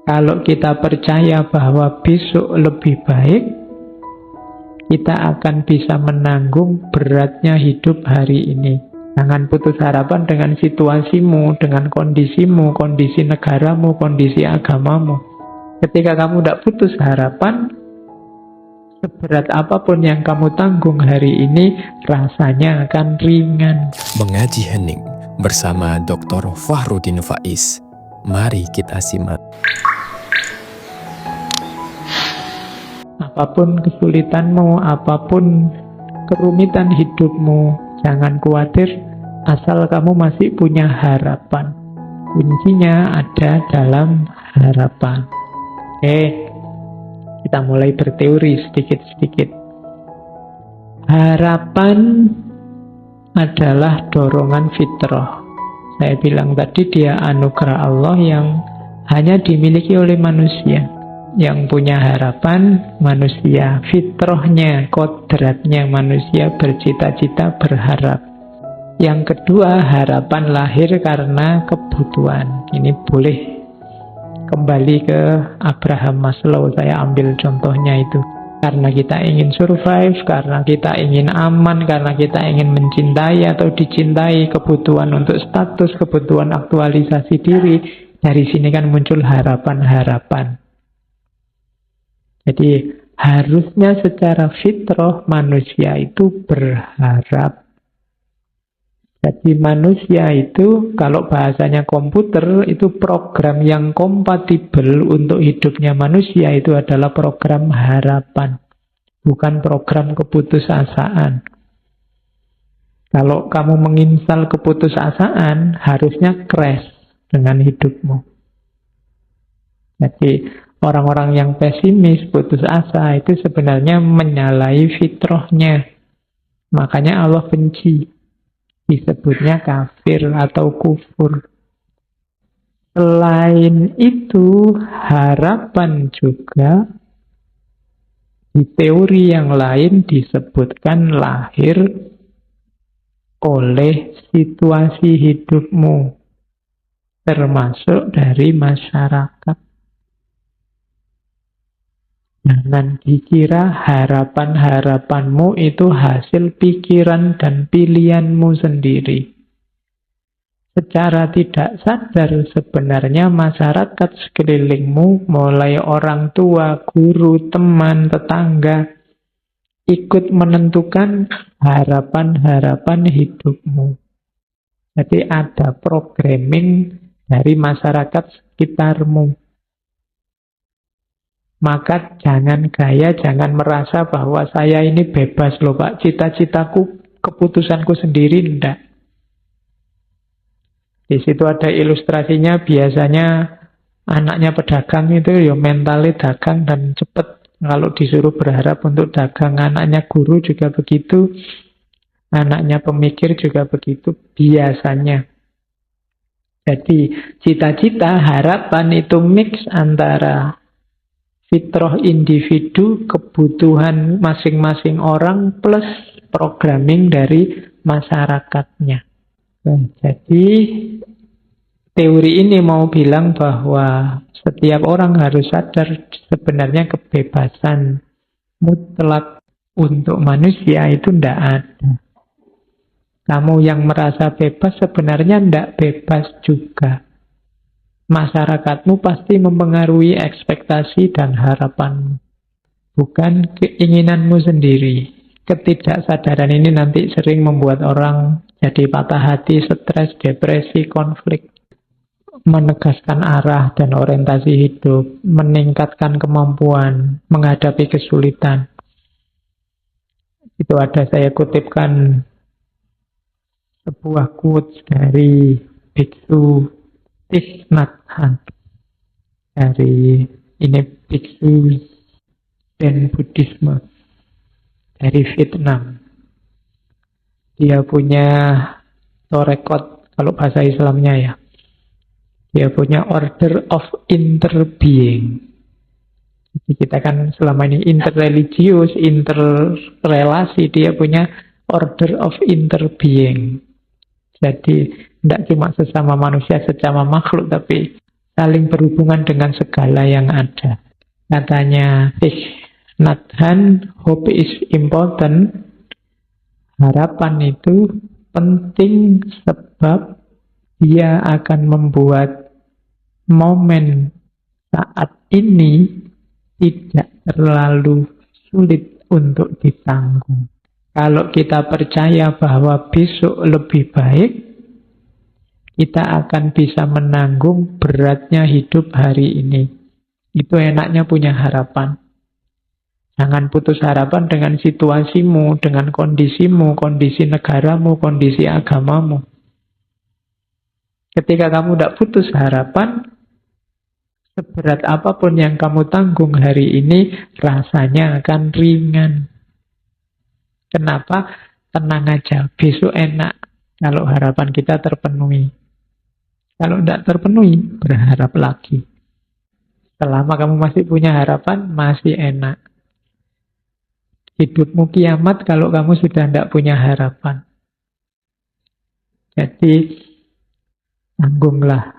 Kalau kita percaya bahwa besok lebih baik, kita akan bisa menanggung beratnya hidup hari ini. Jangan putus harapan dengan situasimu, dengan kondisimu, kondisi negaramu, kondisi agamamu. Ketika kamu tidak putus harapan, seberat apapun yang kamu tanggung hari ini, rasanya akan ringan. Mengaji Hening bersama Dr. Fahrudin Faiz. Mari kita simak. Apapun kesulitanmu, apapun kerumitan hidupmu, jangan khawatir asal kamu masih punya harapan. Kuncinya ada dalam harapan. Oke, kita mulai berteori sedikit-sedikit. Harapan adalah dorongan fitrah. Saya bilang tadi dia anugerah Allah yang hanya dimiliki oleh manusia. Yang punya harapan manusia, fitrahnya, kodratnya manusia bercita-cita, berharap. Yang kedua, harapan lahir karena kebutuhan. Ini boleh kembali ke Abraham Maslow, saya ambil contohnya itu. Karena kita ingin survive, karena kita ingin aman, karena kita ingin mencintai atau dicintai, kebutuhan untuk status, kebutuhan aktualisasi diri. Dari sini kan muncul harapan-harapan. Jadi harusnya secara fitrah manusia itu berharap. Jadi manusia itu, kalau bahasanya komputer, itu program yang kompatibel untuk hidupnya manusia itu adalah program harapan, bukan program keputusasaan. Kalau kamu menginstal keputusasaan, harusnya crash dengan hidupmu. Jadi orang-orang yang pesimis, putus asa, itu sebenarnya menyalahi fitrahnya. Makanya Allah benci. Disebutnya kafir atau kufur. Selain itu, harapan juga di teori yang lain disebutkan lahir oleh situasi hidupmu, termasuk dari masyarakat. Jangan dikira harapan-harapanmu itu hasil pikiran dan pilihanmu sendiri. Secara tidak sadar sebenarnya masyarakat sekelilingmu, mulai orang tua, guru, teman, tetangga, ikut menentukan harapan-harapan hidupmu. Jadi ada programming dari masyarakat sekitarmu. Maka jangan gaya, jangan merasa bahwa saya ini bebas loh Pak, cita-citaku, keputusanku sendiri, enggak. Di situ ada ilustrasinya, biasanya anaknya pedagang itu ya mentalnya dagang dan cepet. Kalau disuruh berharap untuk dagang, anaknya guru juga begitu, anaknya pemikir juga begitu, biasanya. Jadi cita-cita, harapan itu mix antara fitrah individu, kebutuhan masing-masing orang, plus programming dari masyarakatnya. Jadi teori ini mau bilang bahwa setiap orang harus sadar sebenarnya kebebasan mutlak untuk manusia itu tidak ada. Kamu yang merasa bebas sebenarnya tidak bebas juga. Masyarakatmu pasti mempengaruhi ekspektasi dan harapanmu, bukan keinginanmu sendiri. Ketidaksadaran ini nanti sering membuat orang jadi patah hati, stres, depresi, konflik. Menegaskan arah dan orientasi hidup, meningkatkan kemampuan menghadapi kesulitan. Itu ada saya kutipkan sebuah quotes dari Biksu Thich Nhat Hanh, dari ini biksu Zen Buddhisme dari Vietnam. Dia punya torekot, kalau bahasa Islamnya ya, dia punya order of interbeing. Jadi kita kan selama ini interreligius, interrelasi, dia punya order of interbeing. Jadi tidak cuma sesama manusia, sesama makhluk, tapi saling berhubungan dengan segala yang ada. Katanya Thich Nhat Hanh, hope is important. Harapan itu penting sebab dia akan membuat momen saat ini tidak terlalu sulit untuk ditanggung. Kalau kita percaya bahwa besok lebih baik, kita akan bisa menanggung beratnya hidup hari ini. Itu enaknya punya harapan. Jangan putus harapan dengan situasimu, dengan kondisimu, kondisi negaramu, kondisi agamamu. Ketika kamu tidak putus harapan, seberat apapun yang kamu tanggung hari ini, rasanya akan ringan. Kenapa? Tenang aja, besok enak kalau harapan kita terpenuhi. Kalau tidak terpenuhi, berharap lagi. Selama kamu masih punya harapan, masih enak. Hidupmu kiamat kalau kamu sudah tidak punya harapan. Jadi, tanggunglah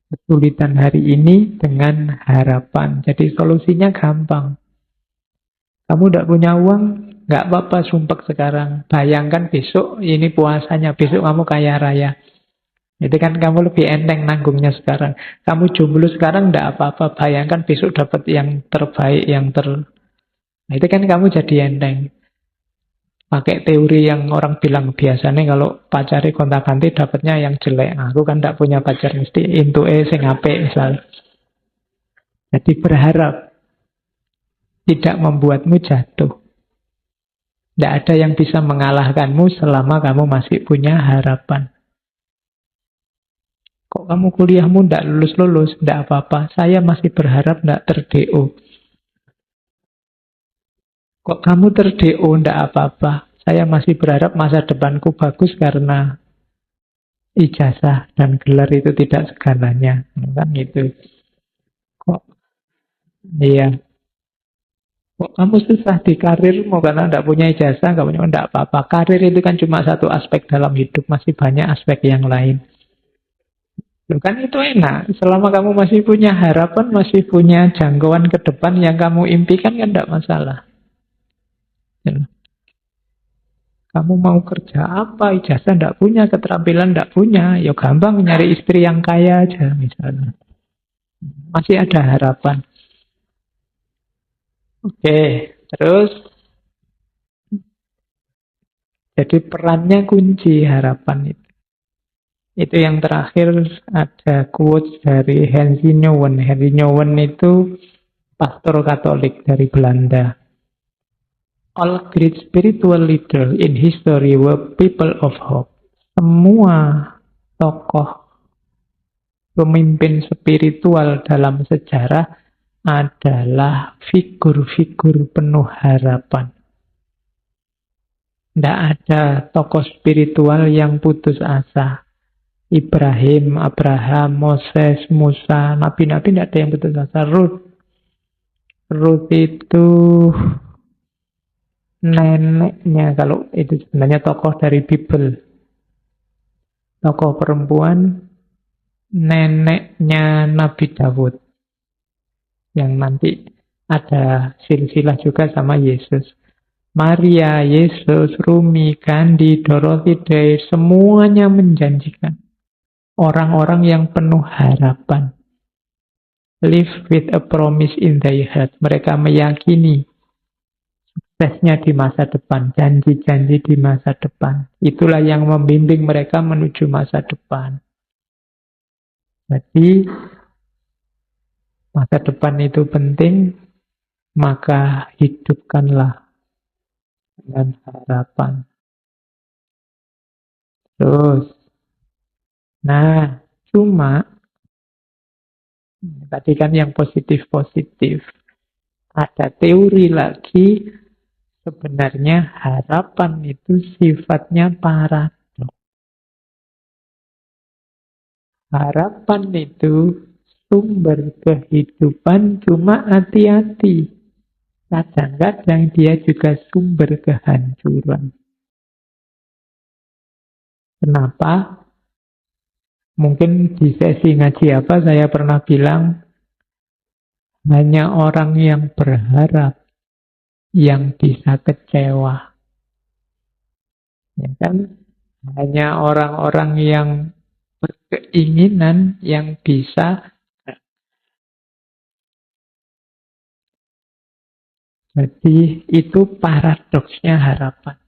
kesulitan hari ini dengan harapan. Jadi solusinya gampang. Kamu tidak punya uang, nggak apa-apa sumpek sekarang. Bayangkan besok ini puasanya, besok kamu kaya raya. Itu kan kamu lebih enteng nanggungnya sekarang. Kamu jomblo sekarang tidak apa-apa. Bayangkan besok dapat yang terbaik, Nah, itu kan kamu jadi enteng. Pakai teori yang orang bilang biasanya kalau pacari gonta-ganti dapatnya yang jelek. Aku kan tidak punya pacar, mesti intuke sing apik misalnya. Jadi berharap tidak membuatmu jatuh. Tidak ada yang bisa mengalahkanmu selama kamu masih punya harapan. Kok kamu kuliahmu tidak lulus-lulus? Tidak apa-apa. Saya masih berharap tidak ter-DO. Kok kamu ter-DO? Tidak apa-apa. Saya masih berharap masa depanku bagus karena ijazah dan gelar itu tidak segalanya. Kan gitu. Kok? Iya. Kok kamu susah di karirmu karena tidak punya ijazah, tidak apa-apa. Karir itu kan cuma satu aspek dalam hidup. Masih banyak aspek yang lain. Loh kan itu enak. Selama kamu masih punya harapan, masih punya jangkauan ke depan yang kamu impikan kan tidak masalah. Ya. Kamu mau kerja apa? Ijazah tidak punya, keterampilan tidak punya. Ya gampang nyari istri yang kaya aja misalnya. Masih ada harapan. Oke, terus jadi perannya kunci harapan itu. Itu yang terakhir ada quotes dari Henry Nouwen. Henry Nouwen itu pastor Katolik dari Belanda. All great spiritual leaders in history were people of hope. Semua tokoh pemimpin spiritual dalam sejarah adalah figur-figur penuh harapan. Tidak ada tokoh spiritual yang putus asa. Ibrahim, Abraham, Moses, Musa, nabi-nabi tidak ada yang putus asa. Ruth itu neneknya, kalau itu sebenarnya tokoh dari Bible. Tokoh perempuan, neneknya Nabi Dawud. Yang nanti ada silsilah juga sama Yesus. Maria, Yesus, Rumi, Gandhi, Dorothy Day, semuanya menjanjikan. Orang-orang yang penuh harapan. Live with a promise in their heart. Mereka meyakini suksesnya di masa depan, janji-janji di masa depan. Itulah yang membimbing mereka menuju masa depan. Jadi, masa depan itu penting, maka hidupkanlah dengan harapan. Terus, nah, cuma tadi kan yang positif-positif. Ada teori lagi, sebenarnya harapan itu sifatnya paradoks. Harapan itu sumber kehidupan, cuma hati-hati. Kadang-kadang dia juga sumber kehancuran. Kenapa? Mungkin di sesi ngaji apa saya pernah bilang, hanya orang yang berharap yang bisa kecewa. Ya kan? Hanya orang-orang yang berkeinginan yang bisa. Jadi itu paradoksnya harapan.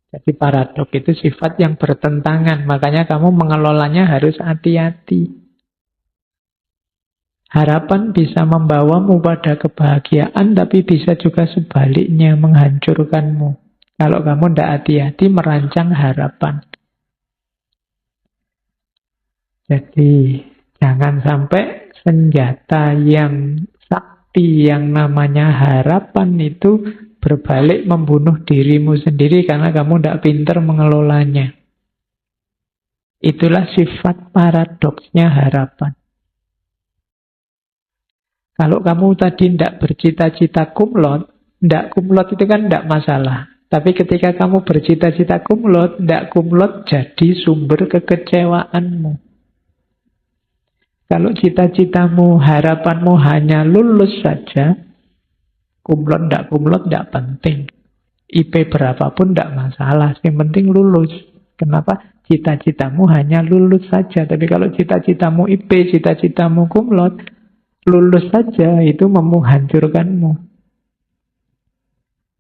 Jadi paradok itu sifat yang bertentangan. Makanya kamu mengelolanya harus hati-hati. Harapan bisa membawamu pada kebahagiaan, tapi bisa juga sebaliknya menghancurkanmu. Kalau kamu tidak hati-hati merancang harapan. Jadi jangan sampai senjata yang sakti yang namanya harapan itu berbalik membunuh dirimu sendiri karena kamu tidak pintar mengelolanya. Itulah sifat paradoksnya harapan. Kalau kamu tadi tidak bercita-cita kumlot, tidak kumlot itu kan tidak masalah. Tapi ketika kamu bercita-cita kumlot, tidak kumlot jadi sumber kekecewaanmu. Kalau cita-citamu, harapanmu hanya lulus saja, kumlot tidak penting. IP berapapun tidak masalah, yang penting lulus. Kenapa? Cita-citamu hanya lulus saja. Tapi kalau cita-citamu IP, cita-citamu kumlot, lulus saja itu menghancurkanmu.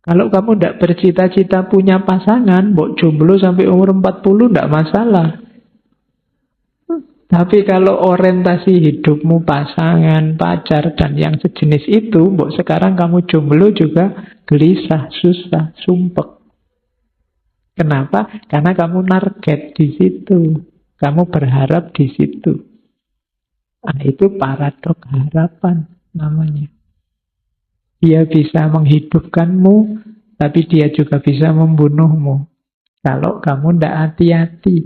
Kalau kamu tidak bercita-cita punya pasangan, mbok jomblo sampai umur 40 tidak masalah. Tapi kalau orientasi hidupmu pasangan, pacar, dan yang sejenis itu, mbok sekarang kamu jomblo juga gelisah, susah, sumpek. Kenapa? Karena kamu target di situ. Kamu berharap di situ. Nah, itu paradok harapan namanya. Dia bisa menghidupkanmu, tapi dia juga bisa membunuhmu. Kalau kamu tidak hati-hati.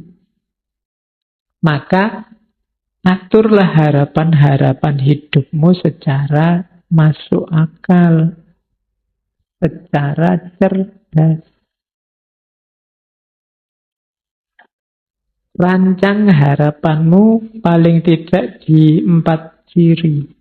Maka aturlah harapan-harapan hidupmu secara masuk akal, secara cerdas. Rancang harapanmu paling tidak di 4 ciri.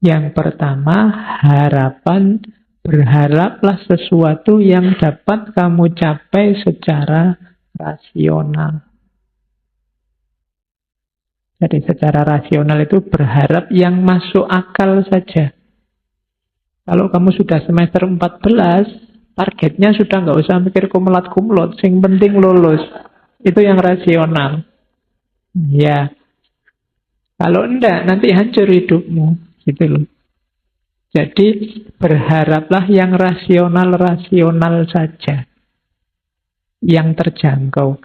Yang pertama, harapan, berharaplah sesuatu yang dapat kamu capai secara rasional. Jadi secara rasional itu berharap yang masuk akal saja. Kalau kamu sudah semester 14, targetnya sudah nggak usah mikir kumlot-kumlot, yang penting lulus. Itu yang rasional. Ya. Kalau enggak, nanti hancur hidupmu. Gitu loh. Jadi, berharaplah yang rasional-rasional saja. Yang terjangkau.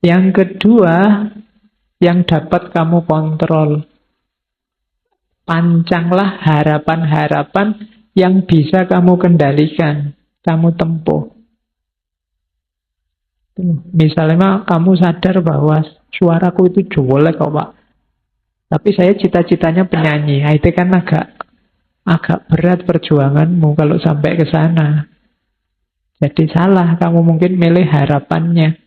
Yang kedua, yang dapat kamu kontrol. Pancanglah harapan-harapan yang bisa kamu kendalikan. Kamu tempuh. Misalnya kamu sadar bahwa suaraku itu jelek kok Pak, tapi saya cita-citanya penyanyi. Nah, itu kan agak berat perjuanganmu kalau sampai ke sana. Jadi salah kamu mungkin milih harapannya.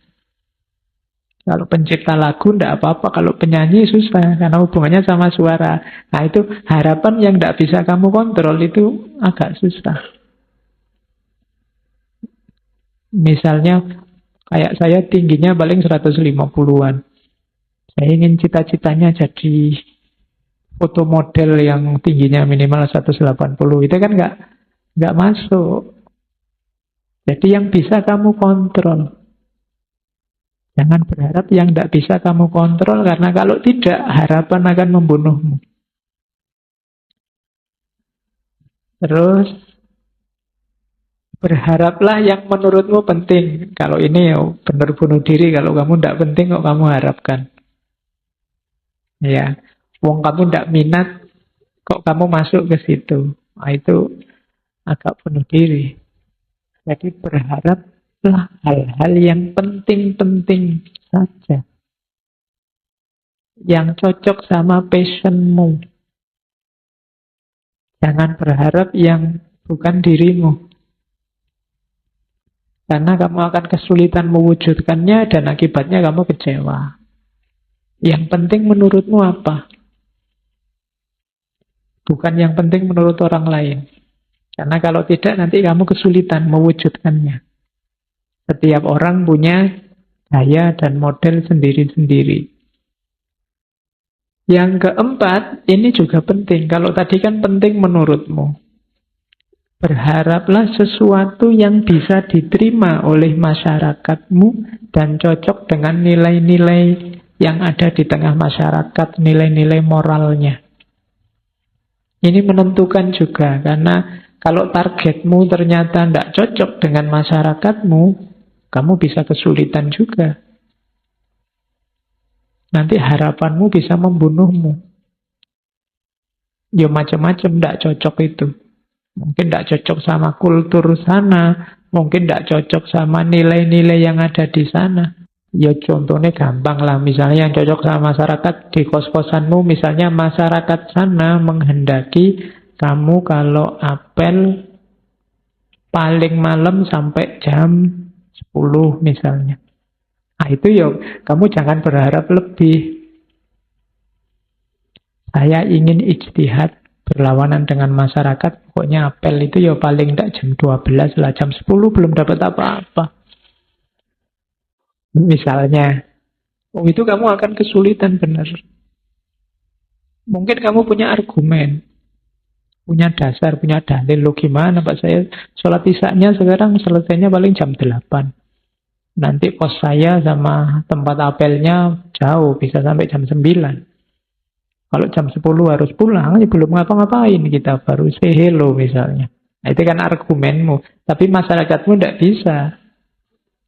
Kalau pencipta lagu tidak apa-apa, kalau penyanyi susah karena hubungannya sama suara. Nah, itu harapan yang tidak bisa kamu kontrol, itu agak susah. Misalnya kayak saya tingginya paling 150-an. Saya ingin cita-citanya jadi foto model yang tingginya minimal 180. Itu kan nggak masuk. Jadi yang bisa kamu kontrol. Jangan berharap yang tidak bisa kamu kontrol, karena kalau tidak, harapan akan membunuhmu. Terus berharaplah yang menurutmu penting. Kalau ini ya benar bunuh diri. Kalau kamu tidak penting kok kamu harapkan. Ya, wong kamu tidak minat kok kamu masuk ke situ. Nah, itu agak bunuh diri. Jadi berharaplah hal-hal yang penting-penting saja. Yang cocok sama passionmu. Jangan berharap yang bukan dirimu. Karena kamu akan kesulitan mewujudkannya dan akibatnya kamu kecewa. Yang penting menurutmu apa? Bukan yang penting menurut orang lain. Karena kalau tidak nanti kamu kesulitan mewujudkannya. Setiap orang punya gaya dan model sendiri-sendiri. Yang keempat, ini juga penting. Kalau tadi kan penting menurutmu. Berharaplah sesuatu yang bisa diterima oleh masyarakatmu dan cocok dengan nilai-nilai yang ada di tengah masyarakat, nilai-nilai moralnya. Ini menentukan juga, karena kalau targetmu ternyata tidak cocok dengan masyarakatmu, kamu bisa kesulitan juga. Nanti harapanmu bisa membunuhmu. Ya macam-macam tidak cocok itu. Mungkin tidak cocok sama kultur sana, mungkin tidak cocok sama nilai-nilai yang ada di sana. Ya contohnya gampang lah, misalnya yang cocok sama masyarakat di kos-kosanmu, misalnya masyarakat sana menghendaki kamu kalau apel paling malam sampai jam 10 misalnya. Nah itu ya, kamu jangan berharap lebih. Saya ingin ijtihad berlawanan dengan masyarakat, pokoknya apel itu ya paling tidak jam 12 lah, jam 10 belum dapat apa-apa. Misalnya, itu kamu akan kesulitan benar. Mungkin kamu punya argumen, punya dasar, punya dalil. Lo gimana Pak, saya sholat isya-nya sekarang selesainya paling jam 8. Nanti kos saya sama tempat apelnya jauh, bisa sampai jam 9. Kalau jam 10 harus pulang, ya belum ngapa-ngapain kita, baru say hello misalnya. Nah, itu kan argumenmu. Tapi masyarakatmu tidak bisa.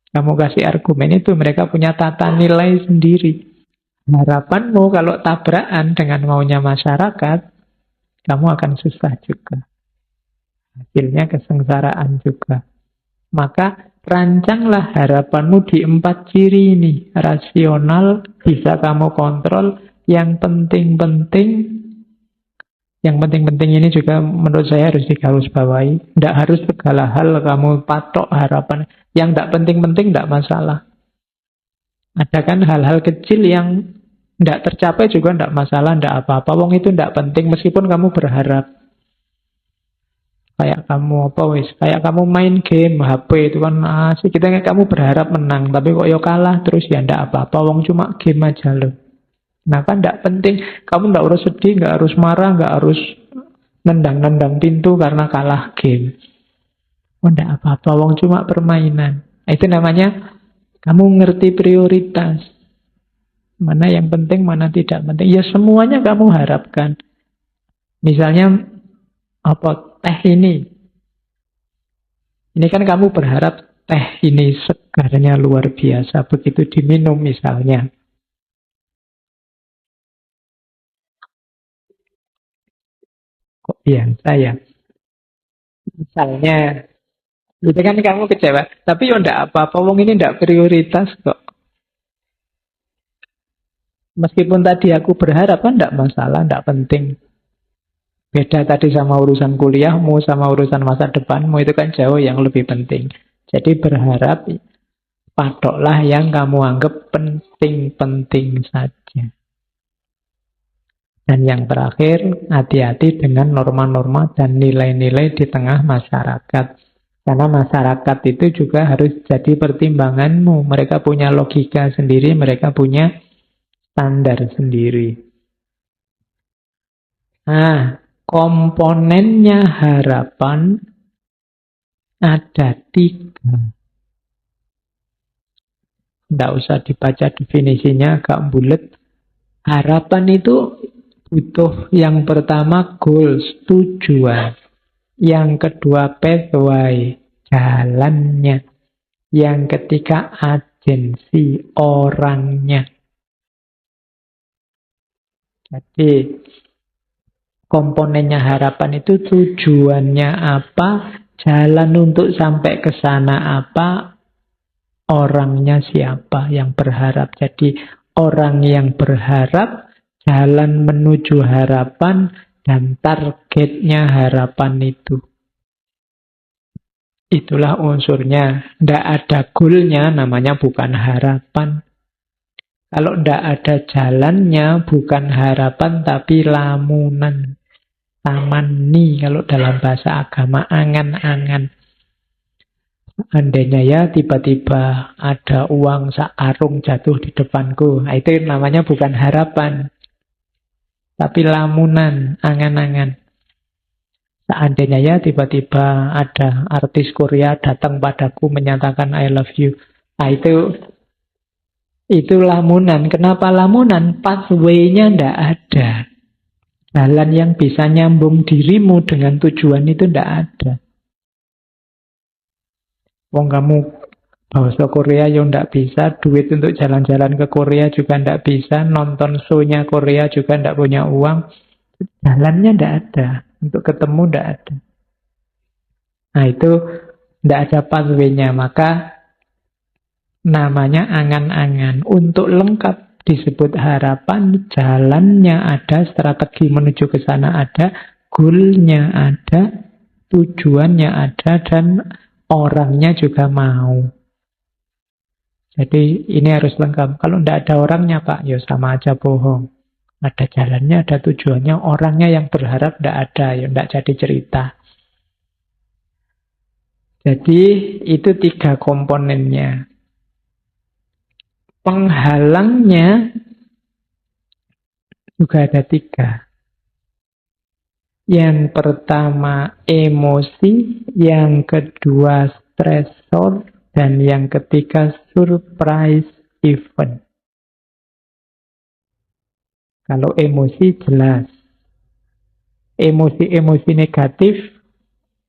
Kamu kasih argumen itu, mereka punya tata nilai sendiri. Harapanmu kalau tabrakan dengan maunya masyarakat, kamu akan susah juga. Hasilnya kesengsaraan juga. Maka rancanglah harapanmu di 4 ciri ini. Rasional, bisa kamu kontrol. Yang penting-penting ini juga menurut saya harus digarisbawahi. Tidak harus segala hal kamu patok harapan. Yang tidak penting-penting tidak masalah. Ada kan hal-hal kecil yang tidak tercapai juga tidak masalah, tidak apa-apa. Wong itu tidak penting meskipun kamu berharap. Kayak kamu kayak kamu main game HP itu kan asik. Kamu berharap menang, tapi kok ya kalah terus ya tidak apa-apa. Wong cuma game aja loh. Nah kan tidak penting. Kamu tidak harus sedih, tidak harus marah, tidak harus nendang-nendang pintu karena kalah game. Oh tidak apa-apa, wong cuma permainan. Itu namanya kamu ngerti prioritas. Mana yang penting, mana tidak penting. Ya semuanya kamu harapkan. Misalnya apa teh ini. Ini kan kamu berharap teh ini segarnya luar biasa. Begitu diminum misalnya. Kok biasa ya? Misalnya, itu kan kamu kecewa. Tapi ya enggak apa-apa, wong ini enggak prioritas kok. Meskipun tadi aku berharap kan enggak masalah, enggak penting. Beda tadi sama urusan kuliahmu, sama urusan masa depanmu, itu kan jauh yang lebih penting. Jadi berharap, patoklah yang kamu anggap penting-penting saja. Dan yang terakhir, hati-hati dengan norma-norma dan nilai-nilai di tengah masyarakat. Karena masyarakat itu juga harus jadi pertimbanganmu. Mereka punya logika sendiri, mereka punya standar sendiri. Nah, komponennya harapan ada 3. Tidak usah dibaca definisinya, agak bulet. Harapan itu butuh yang pertama goals, tujuan. Yang kedua pathway, jalannya. Yang ketiga agensi, orangnya. Jadi komponennya harapan itu tujuannya apa, jalan untuk sampai ke sana apa, orangnya siapa yang berharap. Jadi orang yang berharap, jalan menuju harapan, dan targetnya harapan itu. Itulah unsurnya. Tidak ada goalnya, namanya bukan harapan. Kalau tidak ada jalannya, bukan harapan, tapi lamunan. Tamanni, kalau dalam bahasa agama, angan-angan. Andainya ya tiba-tiba ada uang sakarung jatuh di depanku. Nah, itu namanya bukan harapan, tapi lamunan, angan-angan. Seandainya ya tiba-tiba ada artis Korea datang padaku menyatakan I love you. Nah, itu lamunan. Kenapa lamunan? Pathway-nya ndak ada. Jalan yang bisa nyambung dirimu dengan tujuan itu ndak ada. Wong kamu bahasa Korea yang ndak bisa, duit untuk jalan-jalan ke Korea juga ndak bisa, nonton show-nya Korea juga ndak punya uang. Jalannya ndak ada. Untuk ketemu ndak ada. Nah, itu ndak ada pathway-nya. Maka namanya angan-angan. Untuk lengkap disebut harapan, jalannya ada, strategi menuju ke sana ada, goal-nya ada, tujuannya ada, dan orangnya juga mau. Jadi ini harus lengkap. Kalau tidak ada orangnya, Pak, ya sama aja bohong. Ada jalannya, ada tujuannya, orangnya yang berharap tidak ada, ya tidak jadi cerita. Jadi itu 3 komponennya. Penghalangnya juga ada 3. Yang pertama emosi, yang kedua stresor, dan yang ketiga surprise event. Kalau emosi jelas. Emosi-emosi negatif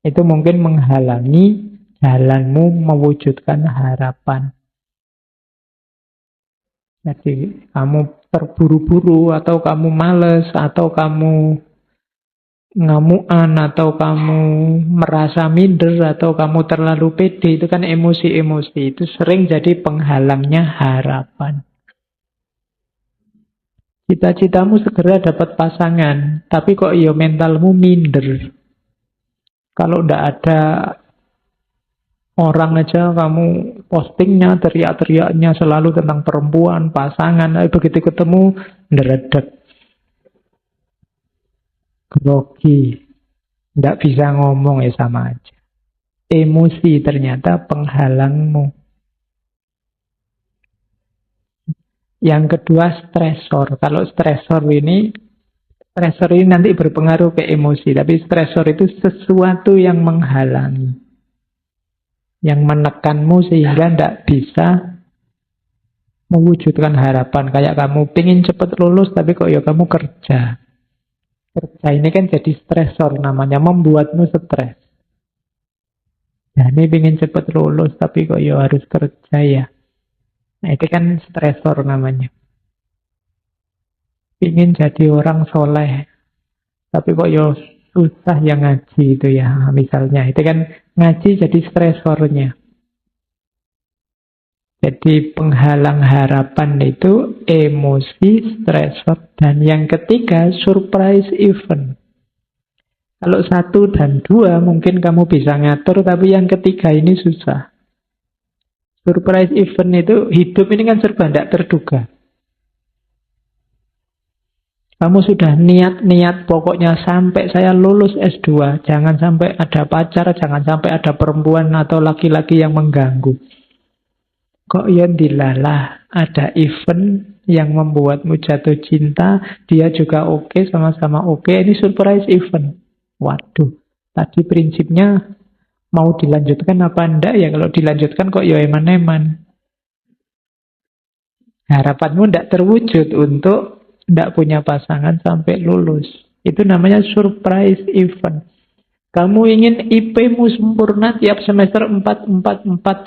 itu mungkin menghalangi jalanmu mewujudkan harapan. Jadi kamu terburu-buru, atau kamu males, atau kamu ngamuan, atau kamu merasa minder, atau kamu terlalu pede, itu kan emosi-emosi. Itu sering jadi penghalangnya harapan. Cita-citamu segera dapat pasangan, tapi kok ya mentalmu minder. Kalau ndak ada orang aja kamu postingnya, teriak-teriaknya selalu tentang perempuan, pasangan. Begitu ketemu, nderedek. Grogi. Ndak bisa ngomong, ya sama aja. Emosi ternyata penghalangmu. Yang kedua stresor. Kalau stresor ini nanti berpengaruh ke emosi. Tapi stresor itu sesuatu yang menghalangi, yang menekanmu sehingga tidak bisa mewujudkan harapan. Kayak kamu pengen cepat lulus, tapi kok ya kamu kerja. Kerja ini kan jadi stresor, namanya membuatmu stres. Nah, ini pengen cepat lulus, tapi kok ya harus kerja ya. Nah, itu kan stresor namanya. Pengen jadi orang soleh, tapi kok ya susah yang ngaji itu ya, misalnya. Itu kan ngaji jadi stresornya. Jadi penghalang harapan itu emosi, stresor, dan yang ketiga surprise event. Kalau 1 dan 2 mungkin kamu bisa ngatur, tapi yang ketiga ini susah. Surprise event itu, hidup ini kan serba tidak terduga. Kamu sudah niat-niat pokoknya sampai saya lulus S2, jangan sampai ada pacar, jangan sampai ada perempuan atau laki-laki yang mengganggu. Kok ya dilalah, ada event yang membuatmu jatuh cinta, dia juga oke, sama-sama oke, ini surprise event. Waduh, tadi prinsipnya mau dilanjutkan apa enggak ya? Kalau dilanjutkan kok ya eman-eman. Harapanmu enggak terwujud untuk enggak punya pasangan sampai lulus. Itu namanya surprise event. Kamu ingin IP-mu sempurna tiap semester 4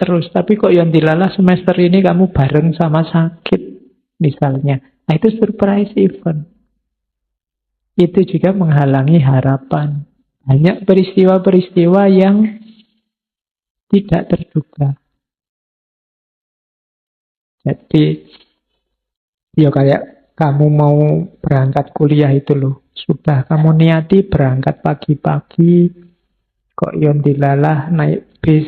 terus. Tapi kok yang dilalah semester ini kamu bareng sama sakit misalnya. Nah, itu surprise event. Itu juga menghalangi harapan. Banyak peristiwa-peristiwa yang tidak terduga. Jadi, ya kayak kamu mau berangkat kuliah itu loh. Sudah kamu niati berangkat pagi-pagi, kok yang dilalah naik bis,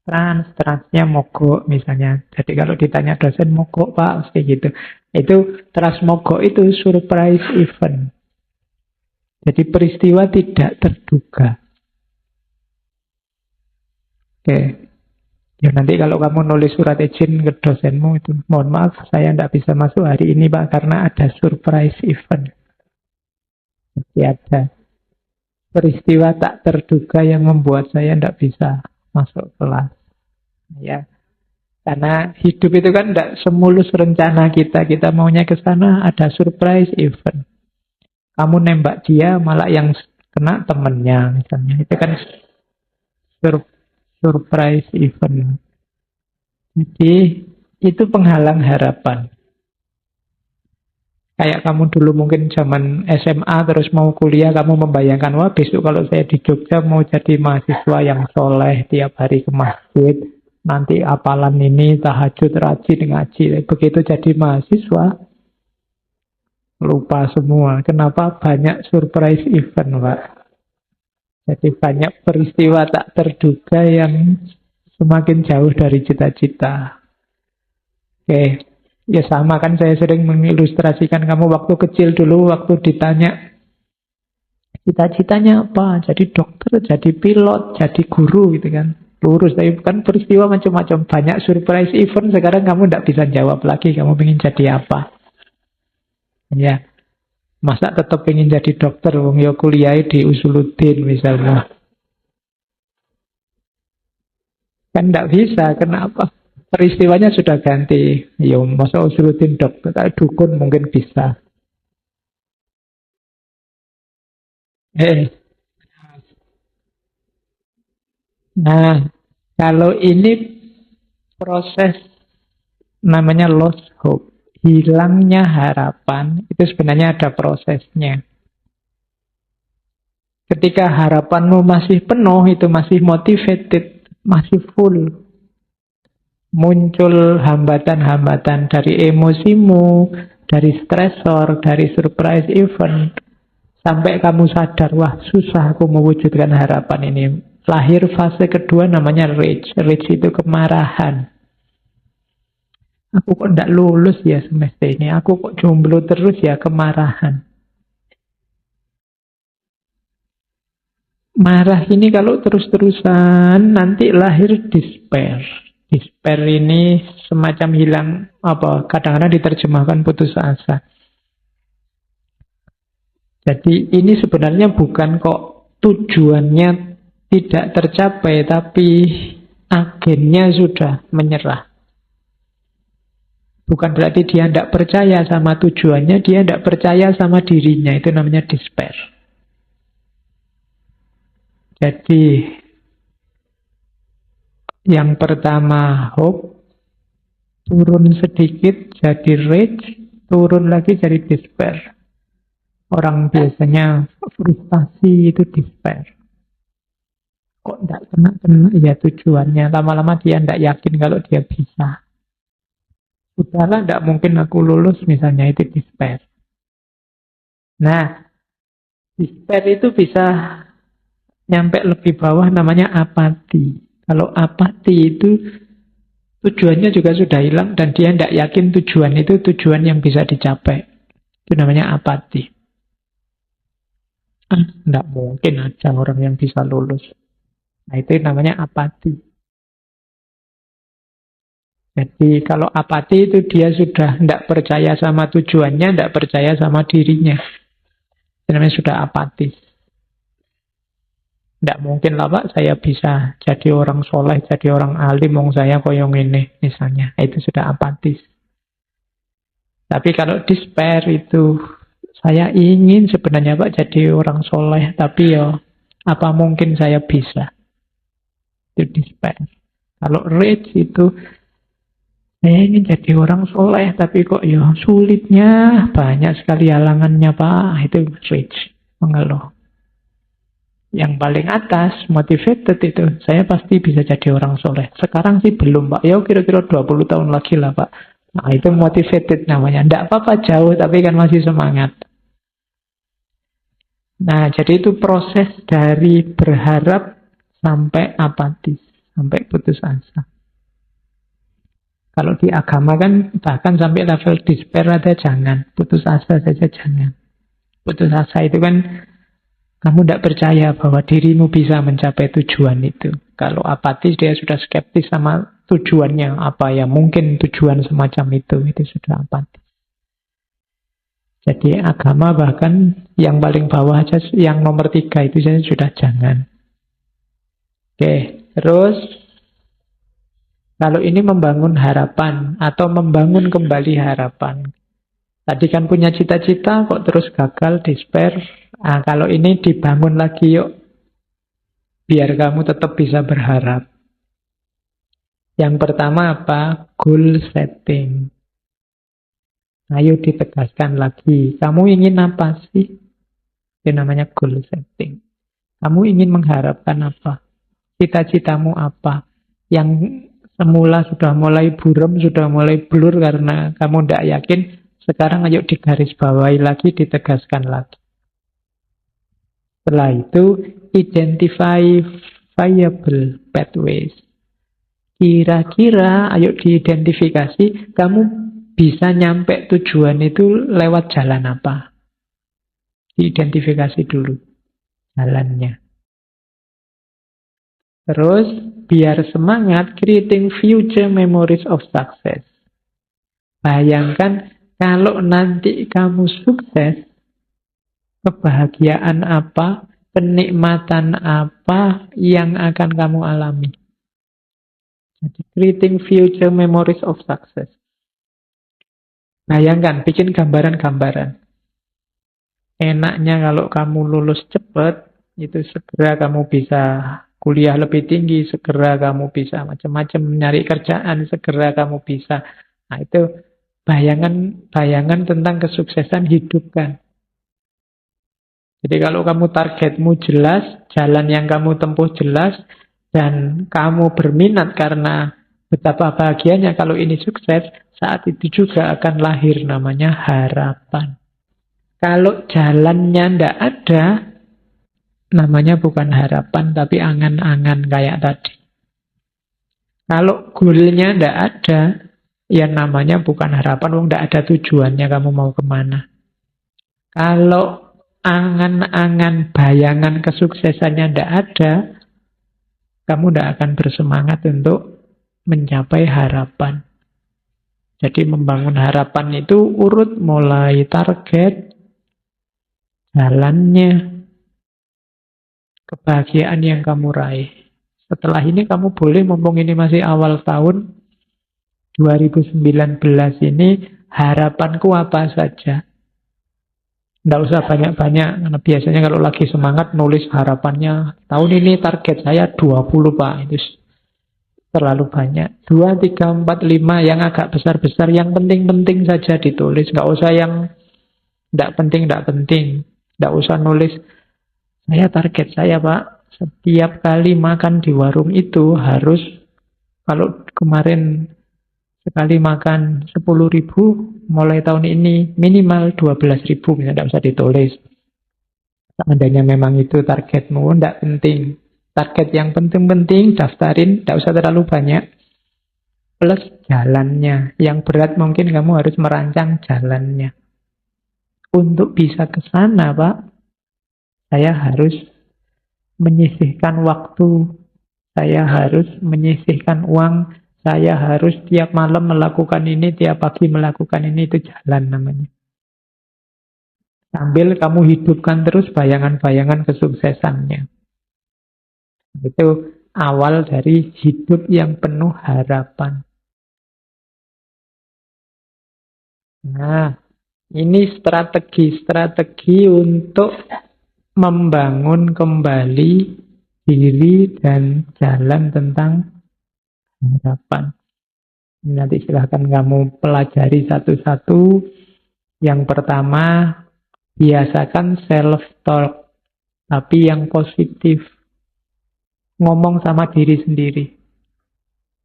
transnya mogok misalnya. Jadi kalau ditanya dosen mogok Pak, kayak gitu. Itu trans mogok itu surprise event. Jadi peristiwa tidak terduga. Oke. Ya nanti kalau kamu nulis surat izin ke dosenmu itu, mohon maaf saya tidak bisa masuk hari ini Pak karena ada surprise event. Jadi ada peristiwa tak terduga yang membuat saya tidak bisa masuk kelas. Ya, karena hidup itu kan tidak semulus rencana kita. Kita maunya ke sana ada surprise event. Kamu nembak dia malah yang kena temennya misalnya. Itu kan surprise event. Jadi itu penghalang harapan. Kayak kamu dulu mungkin zaman SMA terus mau kuliah, kamu membayangkan, wah besok kalau saya di Jogja mau jadi mahasiswa yang soleh, tiap hari ke masjid, nanti apalan ini, tahajud, rajin, ngaji. Begitu jadi mahasiswa, lupa semua. Kenapa? Banyak surprise event, Pak. Jadi banyak peristiwa tak terduga yang semakin jauh dari cita-cita. Oke. Ya sama kan saya sering mengilustrasikan kamu waktu kecil dulu waktu ditanya cita-citanya apa? Jadi dokter, jadi pilot, jadi guru gitu kan. Lurus, tapi kan peristiwa macam-macam. Banyak surprise event, sekarang kamu tidak bisa jawab lagi kamu ingin jadi apa. Ya, masa tetap ingin jadi dokter, wong yo kuliah di Usuluddin misalnya. Kan tidak bisa, kenapa? Peristiwanya sudah ganti. Ya, masa Usuluddin dokter, dukun mungkin bisa. Nah, kalau ini proses namanya lost hope, hilangnya harapan, itu sebenarnya ada prosesnya. Ketika harapanmu masih penuh, itu masih motivated, masih full. Muncul hambatan-hambatan dari emosimu, dari stresor, dari surprise event, sampai kamu sadar, wah susah aku mewujudkan harapan ini. Lahir fase kedua namanya rage. Rage itu kemarahan. Aku kok tidak lulus ya semester ini, aku kok jomblo terus ya, kemarahan. Marah ini kalau terus-terusan nanti lahir despair. Despair ini semacam hilang, kadang-kadang diterjemahkan putus asa. Jadi ini sebenarnya bukan kok tujuannya tidak tercapai, tapi agennya sudah menyerah. Bukan berarti dia tidak percaya sama tujuannya, dia tidak percaya sama dirinya, itu namanya despair. Jadi yang pertama hope, turun sedikit jadi rage, turun lagi jadi despair. Orang biasanya frustasi itu despair. Kok tidak kena ya tujuannya, lama-lama dia tidak yakin kalau dia bisa. Udahlah, tidak mungkin aku lulus misalnya, itu despair. Nah, despair itu bisa nyampe lebih bawah namanya apati. Kalau apati itu tujuannya juga sudah hilang dan dia tidak yakin tujuan itu tujuan yang bisa dicapai. Itu namanya apati. Tidak mungkin ada orang yang bisa lulus. Nah, itu namanya apati. Jadi kalau apati itu dia sudah tidak percaya sama tujuannya, tidak percaya sama dirinya. Itu namanya sudah apatis. Tidak mungkin lah Pak, saya bisa jadi orang soleh, jadi orang alim, wong saya koyong ini, misalnya. Itu sudah apatis. Tapi kalau despair itu, saya ingin sebenarnya Pak jadi orang soleh, tapi ya apa mungkin saya bisa? Itu despair. Kalau rage itu, saya ingin jadi orang soleh, tapi kok ya sulitnya, banyak sekali halangannya Pak. Itu rage, mengeluh. Yang paling atas, motivated itu, saya pasti bisa jadi orang soleh. Sekarang sih belum Pak, ya kira-kira 20 tahun lagi lah Pak. Nah itu motivated namanya. Tidak apa-apa jauh, tapi kan masih semangat. Nah jadi itu proses dari berharap sampai apatis, sampai putus asa. Kalau di agama kan bahkan sampai level despair aja jangan, putus asa saja jangan. Putus asa itu kan kamu tidak percaya bahwa dirimu bisa mencapai tujuan itu. Kalau apatis dia sudah skeptis sama tujuannya apa ya, mungkin tujuan semacam itu sudah apatis. Jadi agama bahkan yang paling bawah aja, yang nomor 3 itu saja sudah jangan. Oke, terus kalau ini membangun harapan atau membangun kembali harapan. Tadi kan punya cita-cita kok terus gagal, despair. Nah, kalau ini dibangun lagi yuk. Biar kamu tetap bisa berharap. Yang pertama apa? Goal setting. Ayo ditegaskan lagi. Kamu ingin apa sih? Itu namanya goal setting. Kamu ingin mengharapkan apa? Cita-citamu apa? Yang semula sudah mulai buram, sudah mulai blur karena kamu tidak yakin. Sekarang ayo digarisbawahi lagi, ditegaskan lagi. Setelah itu, identify viable pathways. Kira-kira, ayo diidentifikasi, kamu bisa nyampe tujuan itu lewat jalan apa? Diidentifikasi dulu jalannya. Terus, biar semangat, creating future memories of success. Bayangkan, kalau nanti kamu sukses, kebahagiaan apa, kenikmatan apa yang akan kamu alami. Jadi, creating future memories of success. Bayangkan, bikin gambaran-gambaran. Enaknya kalau kamu lulus cepat, itu segera kamu bisa kuliah lebih tinggi, segera kamu bisa macam-macam nyari kerjaan, segera kamu bisa. Nah, itu bayangan tentang kesuksesan hidup kan. Jadi kalau kamu targetmu jelas, jalan yang kamu tempuh jelas, dan kamu berminat karena betapa bahagianya kalau ini sukses, saat itu juga akan lahir namanya harapan. Kalau jalannya ndak ada, namanya bukan harapan, tapi angan-angan kayak tadi. Kalau goalnya ndak ada, ya namanya bukan harapan, wong ndak ada tujuannya kamu mau kemana. Kalau angan-angan, bayangan kesuksesannya ndak ada, kamu ndak akan bersemangat untuk mencapai harapan. Jadi membangun harapan itu urut mulai target, jalannya, kebahagiaan yang kamu raih. Setelah ini kamu boleh, mumpung ini masih awal tahun 2019 ini, harapanku apa saja. Nggak usah banyak-banyak, karena biasanya kalau lagi semangat nulis harapannya, tahun ini target saya 20 Pak, itu terlalu banyak. 2, 3, 4, 5 yang agak besar-besar, yang penting-penting saja ditulis. Nggak usah yang nggak penting. Nggak usah nulis, saya target saya Pak, setiap kali makan di warung itu harus, kalau kemarin sekali makan 10.000, mulai tahun ini minimal 12.000, misalnya tidak usah ditulis. Seandainya memang itu targetmu, tidak penting. Target yang penting-penting, daftarin, tidak usah terlalu banyak. Plus jalannya. Yang berat mungkin kamu harus merancang jalannya. Untuk bisa ke sana, Pak, saya harus menyisihkan waktu, saya harus menyisihkan uang, saya harus tiap malam melakukan ini, tiap pagi melakukan ini, itu jalan namanya. Sambil kamu hidupkan terus bayangan-bayangan kesuksesannya. Itu awal dari hidup yang penuh harapan. Nah, ini strategi untuk membangun kembali diri dan jalan tentang harapan. Nanti silahkan kamu pelajari satu-satu. Yang pertama, biasakan self-talk, tapi yang positif. Ngomong sama diri sendiri.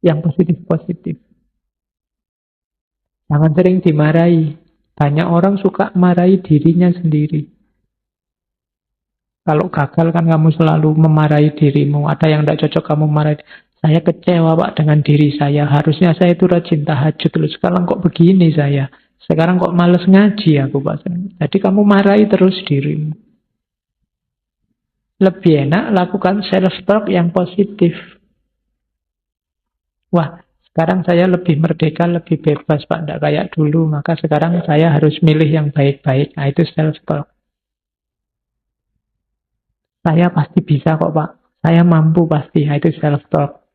Yang positif-positif. Jangan sering dimarahi. Banyak orang suka marahi dirinya sendiri. Kalau gagal kan kamu selalu memarahi dirimu. Ada yang tidak cocok kamu marahi. Saya kecewa Pak dengan diri saya. Harusnya saya itu rajin tahajud dulu. Sekarang kok begini saya. Sekarang kok males ngaji aku Pak. Jadi kamu marahi terus dirimu. Lebih enak lakukan self-talk yang positif. Wah, sekarang saya lebih merdeka, lebih bebas Pak. Tidak kayak dulu. Maka sekarang saya harus milih yang baik-baik. Nah, itu self-talk. Saya pasti bisa kok Pak. Saya mampu pasti. Nah, itu self-talk.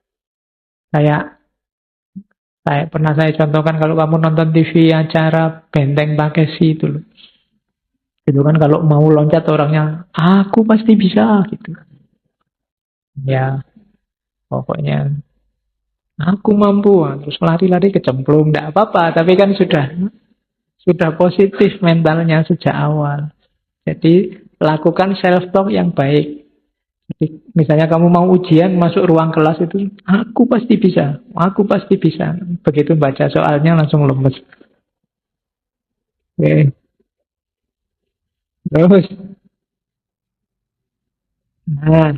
Saya pernah saya contohkan kalau kamu nonton TV acara Benteng Takeshi itu loh. Itu kan kalau mau loncat orangnya, aku pasti bisa gitu. Ya, pokoknya aku mampu. Terus lari-lari kecemplung, tidak apa-apa. Tapi kan sudah positif mentalnya sejak awal. Jadi lakukan self-talk yang baik. Jadi, misalnya kamu mau ujian masuk ruang kelas itu, aku pasti bisa, aku pasti bisa. Begitu baca soalnya langsung lemes. Oke. Terus, nah,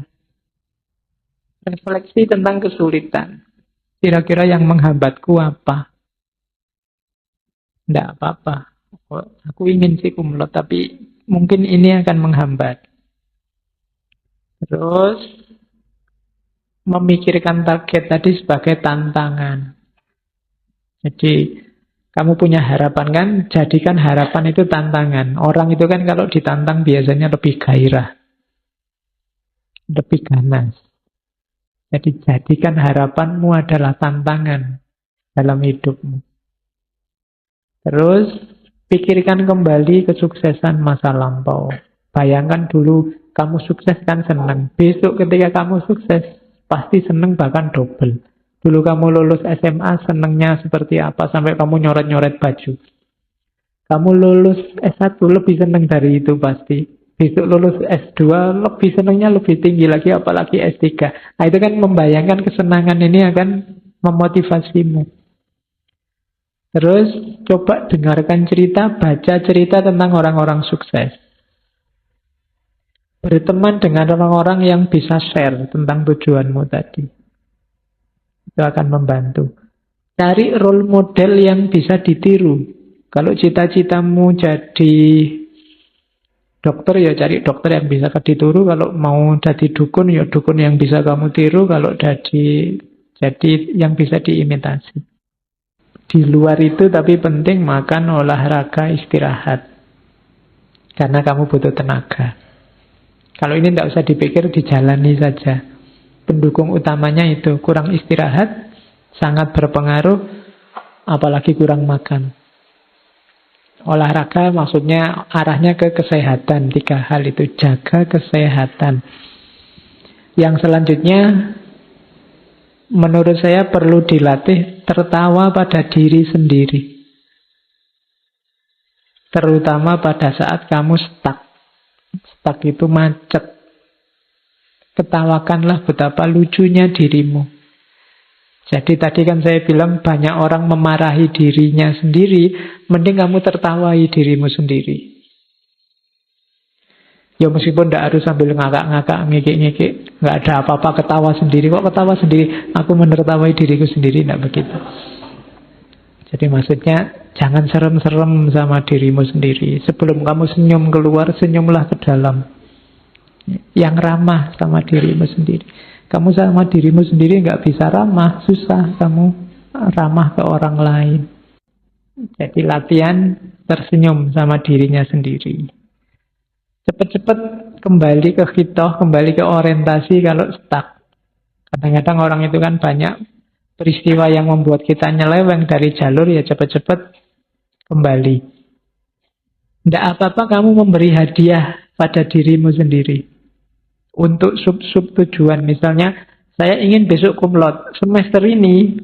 refleksi tentang kesulitan. Kira-kira yang menghambatku apa? Tidak apa-apa. Aku ingin sih kumlot, tapi mungkin ini akan menghambat. Terus, memikirkan target tadi sebagai tantangan. Jadi, kamu punya harapan kan, jadikan harapan itu tantangan. Orang itu kan kalau ditantang biasanya lebih gairah, lebih ganas. Jadi, jadikan harapanmu adalah tantangan dalam hidupmu. Terus, pikirkan kembali kesuksesan masa lampau. Bayangkan dulu, kamu sukses kan senang. Besok ketika kamu sukses, pasti senang bahkan double. Dulu kamu lulus SMA, senangnya seperti apa, sampai kamu nyoret-nyoret baju. Kamu lulus S1, lebih senang dari itu pasti. Besok lulus S2, lebih senangnya lebih tinggi lagi, apalagi S3. Nah, itu kan membayangkan kesenangan ini akan memotivasimu. Terus, coba dengarkan cerita, baca cerita tentang orang-orang sukses. Berteman dengan orang-orang yang bisa share tentang tujuanmu tadi. Itu akan membantu. Cari role model yang bisa ditiru. Kalau cita-citamu jadi dokter, ya cari dokter yang bisa ditiru. Kalau mau jadi dukun, ya dukun yang bisa kamu tiru. Kalau jadi yang bisa diimitasi. Di luar itu tapi penting makan, olahraga, istirahat. Karena kamu butuh tenaga. Kalau ini tidak usah dipikir, dijalani saja. Pendukung utamanya itu kurang istirahat, sangat berpengaruh, apalagi kurang makan. Olahraga maksudnya arahnya ke kesehatan. 3 hal itu, jaga kesehatan. Yang selanjutnya, menurut saya perlu dilatih tertawa pada diri sendiri. Terutama pada saat kamu stuck. Stuck itu macet. Ketawakanlah betapa lucunya dirimu. Jadi tadi kan saya bilang banyak orang memarahi dirinya sendiri. Mending kamu tertawai dirimu sendiri. Ya meskipun tidak harus sambil ngakak-ngakak, ngekik-ngekik. Nggak ada apa-apa, ketawa sendiri. Kok ketawa sendiri? Aku menertawai diriku sendiri, tidak begitu. Jadi maksudnya jangan serem-serem sama dirimu sendiri. Sebelum kamu senyum keluar, senyumlah ke dalam. Yang ramah sama dirimu sendiri. Kamu sama dirimu sendiri nggak bisa ramah, susah kamu ramah ke orang lain. Jadi latihan tersenyum sama dirinya sendiri. Cepat-cepat kembali ke hitoh, kembali ke orientasi kalau stuck. Kadang-kadang orang itu kan banyak peristiwa yang membuat kita nyeleweng dari jalur, ya cepat-cepat kembali. Tidak apa-apa kamu memberi hadiah pada dirimu sendiri. Untuk sub-sub tujuan. Misalnya, saya ingin besok kumlot. Semester ini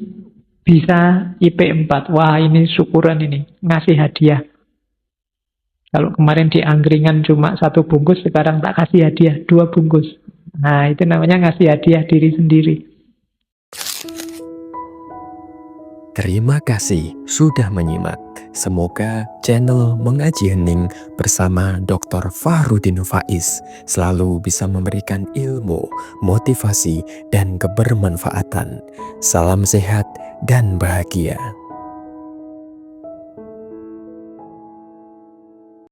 bisa IP 4. Wah, ini syukuran ini. Ngasih hadiah. Kalau kemarin di angkringan cuma 1 bungkus, sekarang tak kasih hadiah 2 bungkus. Nah, itu namanya ngasih hadiah diri sendiri. Terima kasih sudah menyimak. Semoga channel Mengaji Hening bersama Dr. Fahrudin Faiz selalu bisa memberikan ilmu, motivasi, dan kebermanfaatan. Salam sehat dan bahagia.